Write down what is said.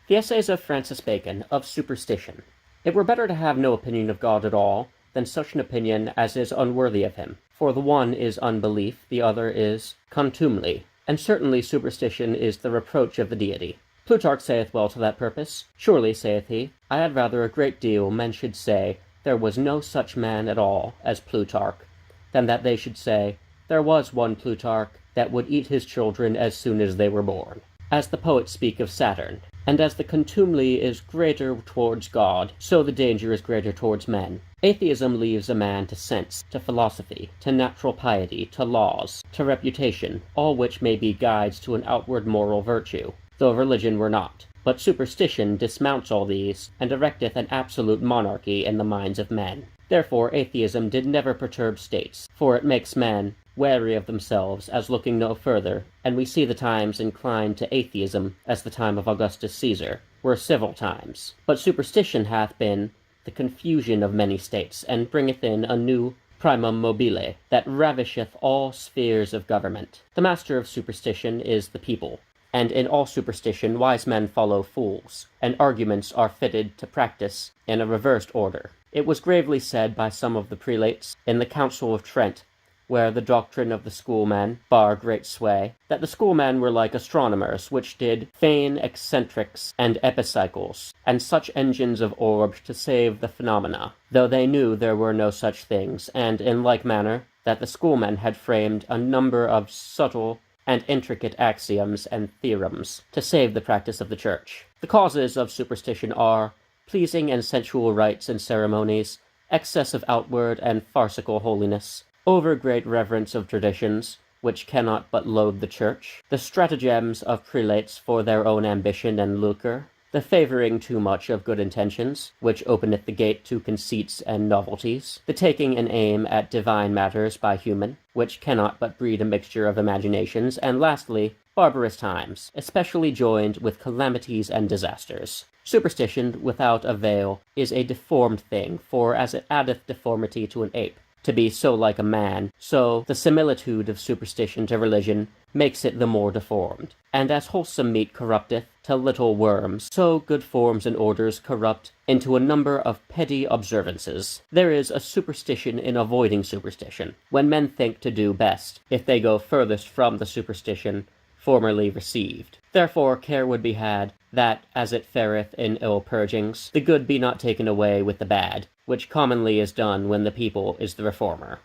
The Essays of Francis Bacon, of Superstition. It were better to have no opinion of God at all, than such an opinion as is unworthy of him. For the one is unbelief, the other is contumely, and certainly superstition is the reproach of the deity. Plutarch saith well to that purpose. Surely, saith he, I had rather a great deal men should say there was no such man at all as Plutarch, than that they should say, there was one Plutarch that would eat his children as soon as they were born. As the poets speak of Saturn, and as the contumely is greater towards God, so the danger is greater towards men. Atheism leaves a man to sense, to philosophy, to natural piety, to laws, to reputation, all which may be guides to an outward moral virtue, though religion were not. But superstition dismounts all these, and erecteth an absolute monarchy in the minds of men. Therefore atheism did never perturb states, for it makes men wary of themselves as looking no further, and we see the times inclined to atheism, as the time of Augustus Caesar, were civil times. But superstition hath been the confusion of many states, and bringeth in a new primum mobile, that ravisheth all spheres of government. The master of superstition is the people, and in all superstition wise men follow fools, and arguments are fitted to practice in a reversed order. It was gravely said by some of the prelates in the Council of Trent, where the doctrine of the schoolmen bar great sway, that the schoolmen were like astronomers, which did feign eccentrics and epicycles, and such engines of orbs to save the phenomena, though they knew there were no such things, and in like manner that the schoolmen had framed a number of subtle and intricate axioms and theorems to save the practice of the Church. The causes of superstition are pleasing and sensual rites and ceremonies, excess of outward and farcical holiness, over-great reverence of traditions, which cannot but load the Church, the stratagems of prelates for their own ambition and lucre, the favouring too much of good intentions, which openeth the gate to conceits and novelties, the taking an aim at divine matters by human, which cannot but breed a mixture of imaginations, and lastly, barbarous times, especially joined with calamities and disasters. Superstition without a veil is a deformed thing, for as it addeth deformity to an ape, to be so like a man, so the similitude of superstition to religion makes it the more deformed. And as wholesome meat corrupteth to little worms, so good forms and orders corrupt into a number of petty observances. There is a superstition in avoiding superstition, when men think to do best, if they go furthest from the superstition formerly received. Therefore care would be had, that, as it fareth in ill purgings, the good be not taken away with the bad, which commonly is done when the people is the reformer.